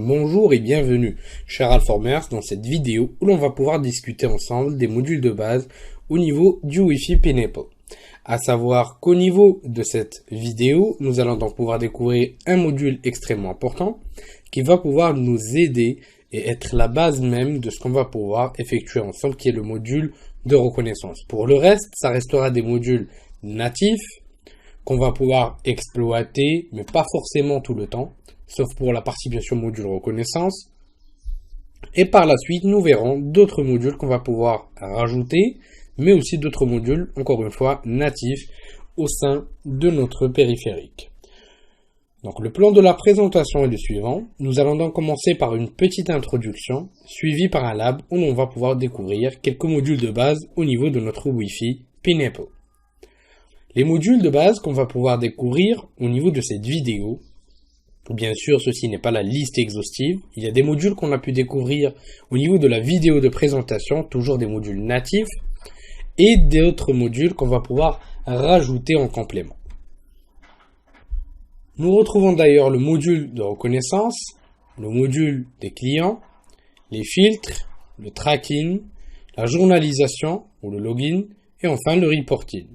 Bonjour et bienvenue, cher Alformers, dans cette vidéo où l'on va pouvoir discuter ensemble des modules de base au niveau du Wi-Fi Pineapple. À savoir qu'au niveau de cette vidéo, nous allons donc pouvoir découvrir un module extrêmement important qui va pouvoir nous aider et être la base même de ce qu'on va pouvoir effectuer ensemble, qui est le module de reconnaissance. Pour le reste, ça restera des modules natifs qu'on va pouvoir exploiter, mais pas forcément tout le temps, sauf pour la partie bien sûr module reconnaissance. Et par la suite, nous verrons d'autres modules qu'on va pouvoir rajouter, mais aussi d'autres modules, encore une fois, natifs au sein de notre périphérique. Donc le plan de la présentation est le suivant. Nous allons donc commencer par une petite introduction, suivie par un lab où on va pouvoir découvrir quelques modules de base au niveau de notre Wi-Fi Pineapple. Les modules de base qu'on va pouvoir découvrir au niveau de cette vidéo, bien sûr ceci n'est pas la liste exhaustive, il y a des modules qu'on a pu découvrir au niveau de la vidéo de présentation, toujours des modules natifs, et d'autres modules qu'on va pouvoir rajouter en complément. Nous retrouvons d'ailleurs le module de reconnaissance, le module des clients, les filtres, le tracking, la journalisation ou le login, et enfin le reporting.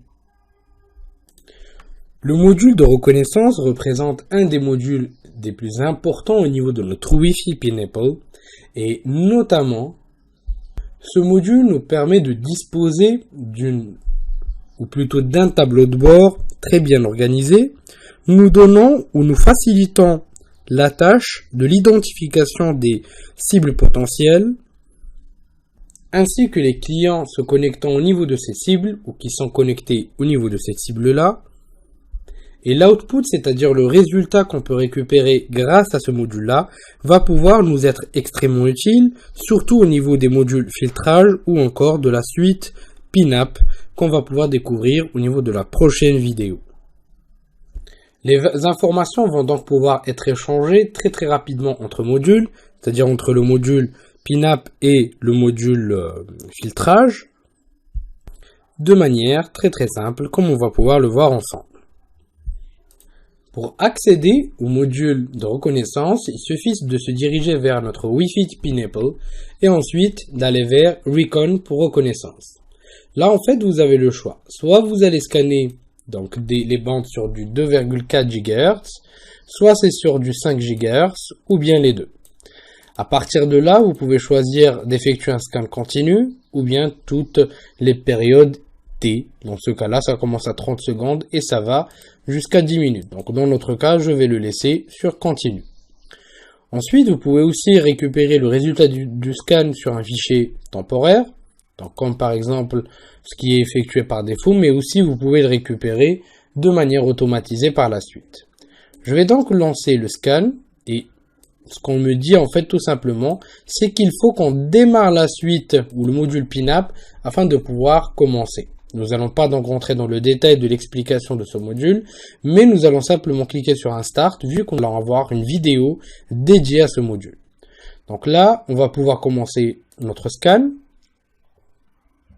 Le module de reconnaissance représente un des modules des plus importants au niveau de notre Wi-Fi Pineapple, et notamment ce module nous permet de disposer d'un tableau de bord très bien organisé, nous donnant ou nous facilitant la tâche de l'identification des cibles potentielles, ainsi que les clients se connectant au niveau de ces cibles ou qui sont connectés au niveau de cette cible-là. Et l'output, c'est-à-dire le résultat qu'on peut récupérer grâce à ce module-là, va pouvoir nous être extrêmement utile, surtout au niveau des modules filtrage ou encore de la suite PINAP qu'on va pouvoir découvrir au niveau de la prochaine vidéo. Les informations vont donc pouvoir être échangées très rapidement entre modules, c'est-à-dire entre le module PINAP et le module filtrage, de manière très simple, comme on va pouvoir le voir ensemble. Pour accéder au module de reconnaissance, il suffit de se diriger vers notre Wi-Fi Pineapple et ensuite d'aller vers Recon pour reconnaissance. Là, en fait, vous avez le choix. Soit vous allez scanner donc les bandes sur du 2,4 GHz, soit c'est sur du 5 GHz, ou bien les deux. À partir de là, vous pouvez choisir d'effectuer un scan continu, ou bien toutes les périodes T. Dans ce cas-là, ça commence à 30 secondes et ça va jusqu'à 10 minutes. Donc dans notre cas, je vais le laisser sur continu. Ensuite, vous pouvez aussi récupérer le résultat du scan sur un fichier temporaire, donc comme par exemple ce qui est effectué par défaut, mais aussi vous pouvez le récupérer de manière automatisée par la suite. Je vais donc lancer le scan et ce qu'on me dit en fait tout simplement, c'est qu'il faut qu'on démarre la suite ou le module PINAP afin de pouvoir commencer. Nous n'allons pas donc rentrer dans le détail de l'explication de ce module, mais nous allons simplement cliquer sur un Start, vu qu'on va avoir une vidéo dédiée à ce module. Donc là, on va pouvoir commencer notre scan.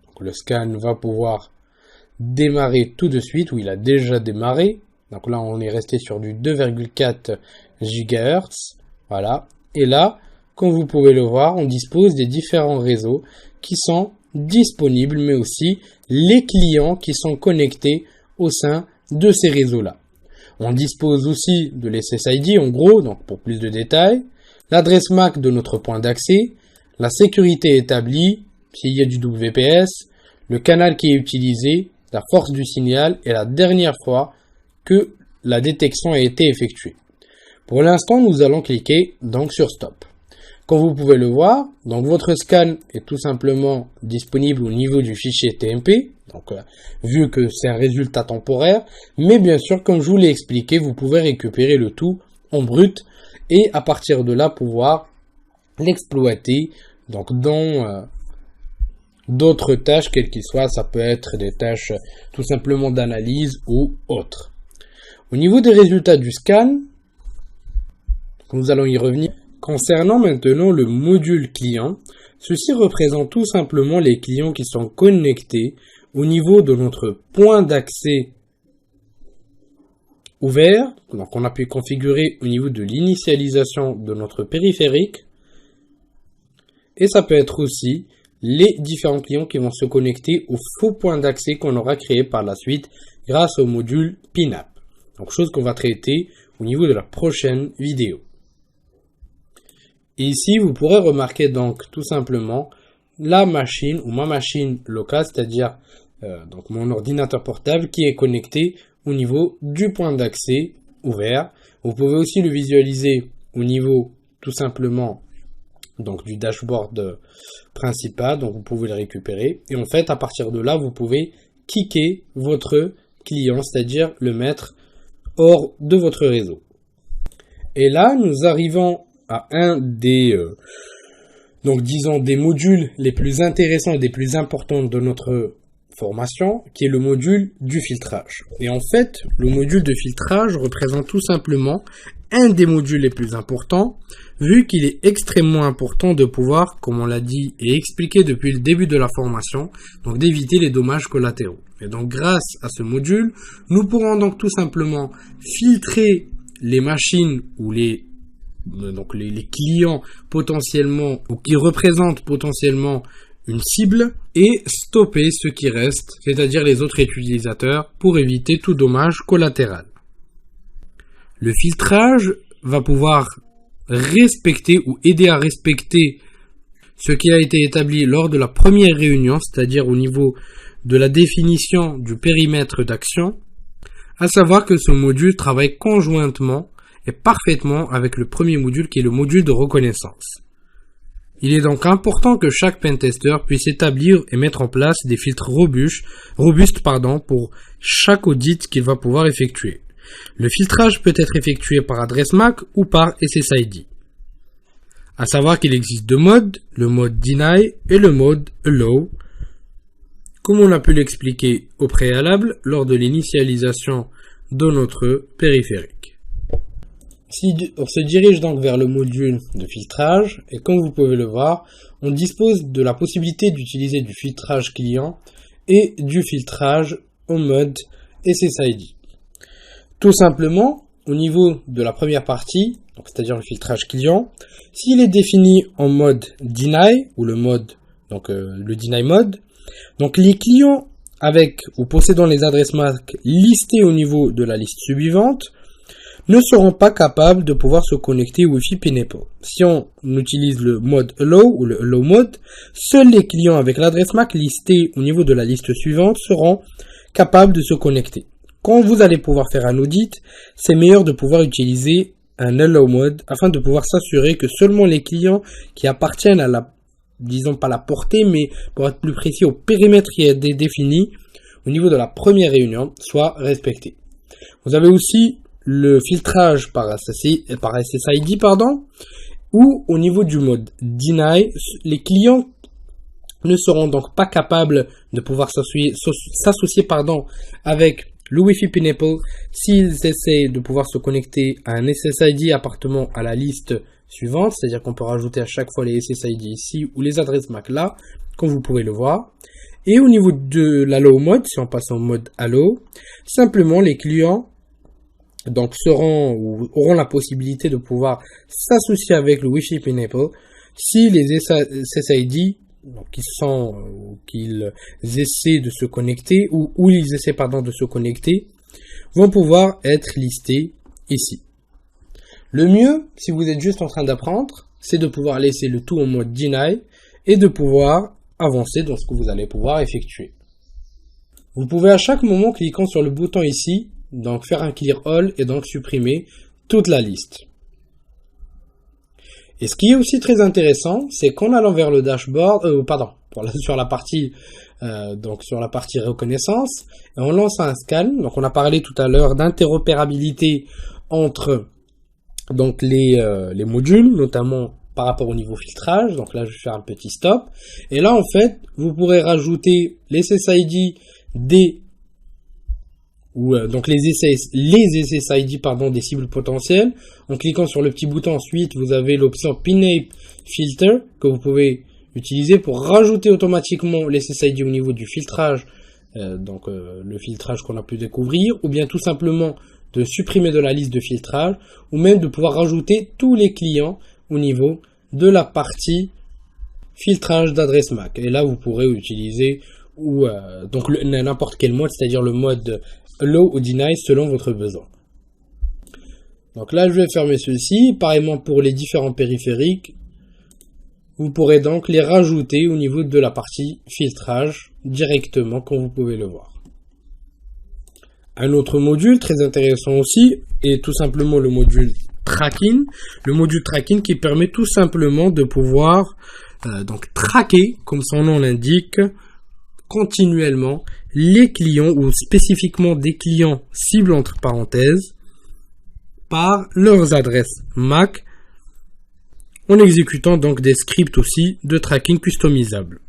Donc le scan va pouvoir démarrer tout de suite, ou il a déjà démarré. Donc là, on est resté sur du 2,4 GHz. Voilà. Et là, comme vous pouvez le voir, on dispose des différents réseaux qui sont disponibles, mais aussi les clients qui sont connectés au sein de ces réseaux-là. On dispose aussi de l'SSID, en gros, donc pour plus de détails, l'adresse MAC de notre point d'accès, la sécurité établie, s'il y a du WPS, le canal qui est utilisé, la force du signal et la dernière fois que la détection a été effectuée. Pour l'instant, nous allons cliquer donc sur Stop. Comme vous pouvez le voir, donc votre scan est tout simplement disponible au niveau du fichier TMP, donc vu que c'est un résultat temporaire, mais bien sûr, comme je vous l'ai expliqué, vous pouvez récupérer le tout en brut et à partir de là pouvoir l'exploiter donc dans d'autres tâches, quelles qu'ils soient, ça peut être des tâches tout simplement d'analyse ou autres. Au niveau des résultats du scan, nous allons y revenir. Concernant maintenant le module client, ceci représente tout simplement les clients qui sont connectés au niveau de notre point d'accès ouvert, donc on a pu configurer au niveau de l'initialisation de notre périphérique. Et ça peut être aussi les différents clients qui vont se connecter au faux point d'accès qu'on aura créé par la suite grâce au module PINAP. Donc chose qu'on va traiter au niveau de la prochaine vidéo. Et ici, vous pourrez remarquer donc tout simplement la machine ou ma machine locale, c'est-à-dire donc mon ordinateur portable qui est connecté au niveau du point d'accès ouvert. Vous pouvez aussi le visualiser au niveau tout simplement donc du dashboard principal, donc vous pouvez le récupérer. Et en fait, à partir de là, vous pouvez kicker votre client, c'est-à-dire le mettre hors de votre réseau. Et là, nous arrivons à un des donc disons des modules les plus intéressants et des plus importants de notre formation, qui est le module du filtrage. Et en fait, le module de filtrage représente tout simplement un des modules les plus importants, vu qu'il est extrêmement important de pouvoir, comme on l'a dit et expliqué depuis le début de la formation, donc d'éviter les dommages collatéraux. Et donc grâce à ce module, nous pourrons donc tout simplement filtrer les machines ou les clients potentiellement ou qui représentent potentiellement une cible et stopper ce qui reste, c'est-à-dire les autres utilisateurs, pour éviter tout dommage collatéral. Le filtrage va pouvoir respecter ou aider à respecter ce qui a été établi lors de la première réunion, c'est-à-dire au niveau de la définition du périmètre d'action, à savoir que ce module travaille conjointement et parfaitement avec le premier module qui est le module de reconnaissance. Il est donc important que chaque pentester puisse établir et mettre en place des filtres robustes pour chaque audit qu'il va pouvoir effectuer. Le filtrage peut être effectué par adresse MAC ou par SSID. À savoir qu'il existe deux modes, le mode Deny et le mode Allow, comme on a pu l'expliquer au préalable lors de l'initialisation de notre périphérique. Si on se dirige donc vers le module de filtrage, et comme vous pouvez le voir, on dispose de la possibilité d'utiliser du filtrage client et du filtrage au mode SSID. Tout simplement, au niveau de la première partie, c'est-à-dire le filtrage client, s'il est défini en mode Deny, ou le Deny mode, donc les clients avec ou possédant les adresses MAC listées au niveau de la liste suivante ne seront pas capables de pouvoir se connecter au Wi-Fi PINAP. Si on utilise le mode Allow ou le Allow mode, seuls les clients avec l'adresse MAC listée au niveau de la liste suivante seront capables de se connecter. Quand vous allez pouvoir faire un audit, c'est meilleur de pouvoir utiliser un Allow mode afin de pouvoir s'assurer que seulement les clients qui appartiennent à la, disons pas la portée, mais pour être plus précis au périmètre qui est défini au niveau de la première réunion soient respectés. Vous avez aussi le filtrage par SSID, où au niveau du mode Deny, les clients ne seront donc pas capables de pouvoir s'associer avec le Wi-Fi PINAP s'ils essaient de pouvoir se connecter à un SSID appartenant à la liste suivante, c'est-à-dire qu'on peut rajouter à chaque fois les SSID ici ou les adresses MAC là, comme vous pouvez le voir. Et au niveau de l'Allow mode, si on passe en mode Allow, simplement les clients donc auront la possibilité de pouvoir s'associer avec le Wi-Fi PINAP si les SSID qu'ils essaient de se connecter ou ils essaient de se connecter vont pouvoir être listés ici. Le mieux, si vous êtes juste en train d'apprendre, c'est de pouvoir laisser le tout en mode Deny et de pouvoir avancer dans ce que vous allez pouvoir effectuer. Vous pouvez à chaque moment, cliquant sur le bouton ici, donc faire un clear all et donc supprimer toute la liste. Et ce qui est aussi très intéressant, c'est qu'en allant vers le dashboard, sur la partie reconnaissance, et on lance un scan. Donc on a parlé tout à l'heure d'interopérabilité entre donc les modules, notamment par rapport au niveau filtrage. Donc là je vais faire un petit stop. Et là en fait, vous pourrez rajouter les SSID donc les SSID des cibles potentielles. En cliquant sur le petit bouton ensuite, vous avez l'option PINAP Filter que vous pouvez utiliser pour rajouter automatiquement les SSID au niveau du filtrage, le filtrage qu'on a pu découvrir, ou bien tout simplement de supprimer de la liste de filtrage ou même de pouvoir rajouter tous les clients au niveau de la partie filtrage d'adresse MAC. Et là, vous pourrez utiliser donc n'importe quel mode, c'est-à-dire le mode Allow ou Deny selon votre besoin. Donc là, je vais fermer ceci. Pareillement pour les différents périphériques, vous pourrez donc les rajouter au niveau de la partie filtrage directement, comme vous pouvez le voir. Un autre module très intéressant aussi est tout simplement le module Tracking. Le module Tracking qui permet tout simplement de pouvoir donc traquer, comme son nom l'indique, continuellement les clients ou spécifiquement des clients cibles entre parenthèses par leurs adresses MAC en exécutant donc des scripts aussi de tracking customisables.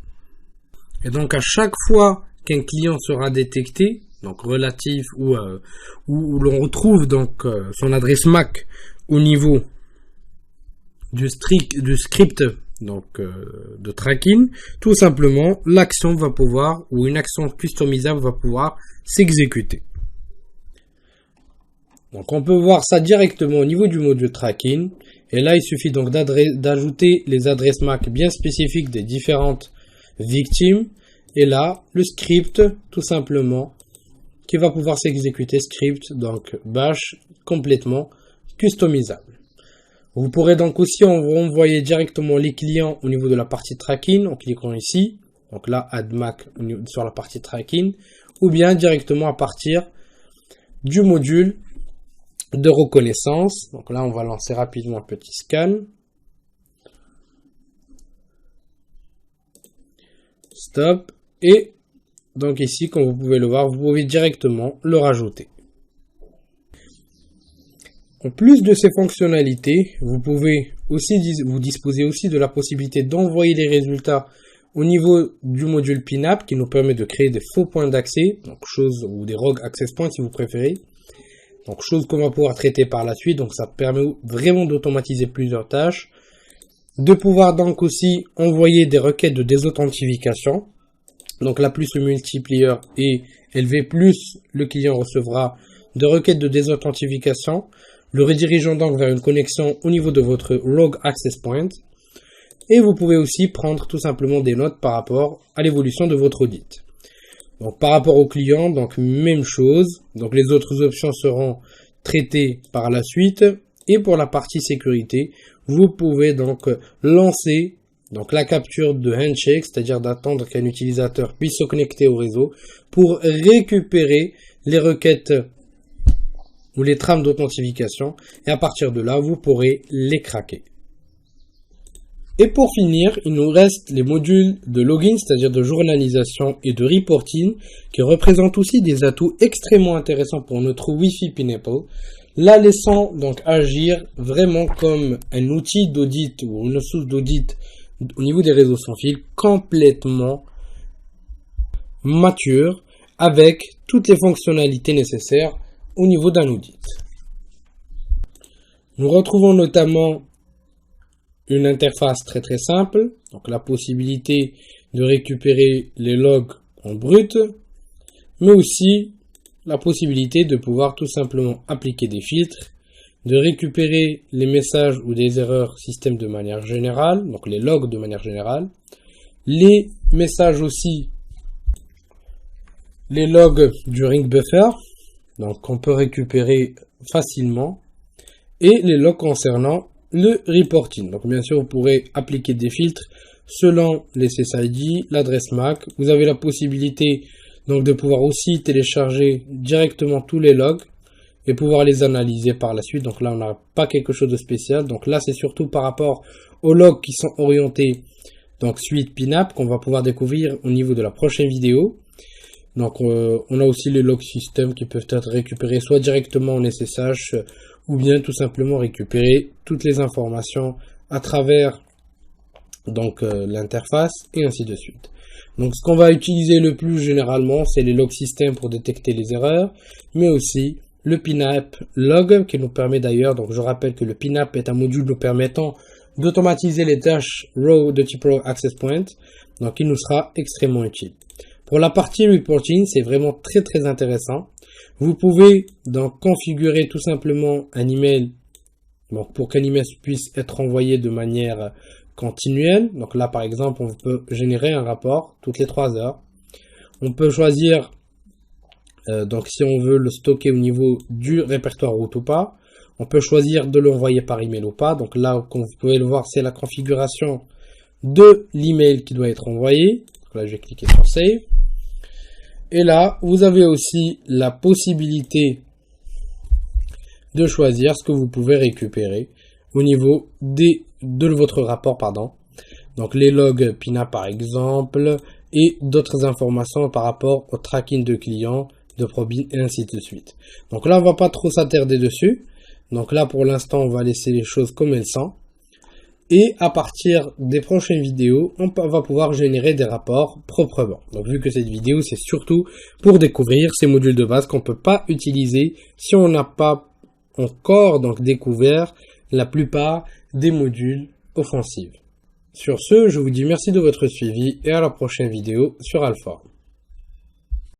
Et donc à chaque fois qu'un client sera détecté, donc relatif où l'on retrouve donc son adresse MAC au niveau du script donc de tracking, tout simplement l'action va pouvoir ou une action customisable va pouvoir s'exécuter. Donc on peut voir ça directement au niveau du module tracking et là il suffit donc d'ajouter les adresses MAC bien spécifiques des différentes victimes et là le script tout simplement qui va pouvoir s'exécuter, script donc bash complètement customisable. Vous pourrez donc aussi envoyer directement les clients au niveau de la partie tracking en cliquant ici, donc là add MAC sur la partie tracking, ou bien directement à partir du module de reconnaissance. Donc là on va lancer rapidement un petit scan. Stop. Et donc ici, comme vous pouvez le voir, vous pouvez directement le rajouter. En plus de ces fonctionnalités, vous disposez aussi de la possibilité d'envoyer les résultats au niveau du module PINAP qui nous permet de créer des faux points d'accès, donc ou des rogue access points si vous préférez. Donc chose qu'on va pouvoir traiter par la suite, donc ça permet vraiment d'automatiser plusieurs tâches. De pouvoir donc aussi envoyer des requêtes de désauthentification. Donc là, plus le multiplier est élevé, plus le client recevra de requêtes de désauthentification, le redirigeant donc vers une connexion au niveau de votre Rogue Access Point. Et vous pouvez aussi prendre tout simplement des notes par rapport à l'évolution de votre audit. Donc par rapport au client, donc même chose. Donc les autres options seront traitées par la suite. Et pour la partie sécurité, vous pouvez donc lancer donc la capture de handshake, c'est-à-dire d'attendre qu'un utilisateur puisse se connecter au réseau pour récupérer les requêtes ou les trames d'authentification et à partir de là, vous pourrez les craquer. Et pour finir, il nous reste les modules de login, c'est-à-dire de journalisation et de reporting qui représentent aussi des atouts extrêmement intéressants pour notre Wi-Fi Pineapple, la laissant donc agir vraiment comme un outil d'audit ou une source d'audit au niveau des réseaux sans fil complètement mature avec toutes les fonctionnalités nécessaires au niveau d'un audit. Nous retrouvons notamment une interface très simple, donc la possibilité de récupérer les logs en brut, mais aussi la possibilité de pouvoir tout simplement appliquer des filtres, de récupérer les messages ou des erreurs système de manière générale, donc les logs de manière générale, les messages aussi, les logs du ring buffer, donc qu'on peut récupérer facilement, et les logs concernant le reporting. Donc bien sûr, vous pourrez appliquer des filtres selon les SSID, l'adresse MAC. Vous avez la possibilité donc de pouvoir aussi télécharger directement tous les logs et pouvoir les analyser par la suite. Donc là, on n'a pas quelque chose de spécial. Donc là, c'est surtout par rapport aux logs qui sont orientés donc suite PINAP qu'on va pouvoir découvrir au niveau de la prochaine vidéo. Donc on a aussi les logs système qui peuvent être récupérés soit directement en SSH ou bien tout simplement récupérer toutes les informations à travers donc l'interface et ainsi de suite. Donc ce qu'on va utiliser le plus généralement, c'est les log système pour détecter les erreurs, mais aussi le PINAP log qui nous permet d'ailleurs, donc je rappelle que le PINAP est un module nous permettant d'automatiser les tâches row de type row access point, donc il nous sera extrêmement utile. Pour la partie reporting, c'est vraiment très intéressant. Vous pouvez donc configurer tout simplement un email donc pour qu'un email puisse être envoyé de manière continuelle. Donc là par exemple on peut générer un rapport toutes les 3 heures. On peut choisir donc si on veut le stocker au niveau du répertoire route ou pas. On peut choisir de l'envoyer par email ou pas. Donc là comme vous pouvez le voir c'est la configuration de l'email qui doit être envoyé. Donc là je vais cliquer sur Save. Et là, vous avez aussi la possibilité de choisir ce que vous pouvez récupérer au niveau de votre rapport, Donc les logs PINA par exemple et d'autres informations par rapport au tracking de clients, de Probin et ainsi de suite. Donc là, on va pas trop s'attarder dessus. Donc là, pour l'instant, on va laisser les choses comme elles sont. Et à partir des prochaines vidéos, on va pouvoir générer des rapports proprement. Donc vu que cette vidéo, c'est surtout pour découvrir ces modules de base qu'on ne peut pas utiliser si on n'a pas encore donc découvert la plupart des modules offensifs. Sur ce, je vous dis merci de votre suivi et à la prochaine vidéo sur Alpha.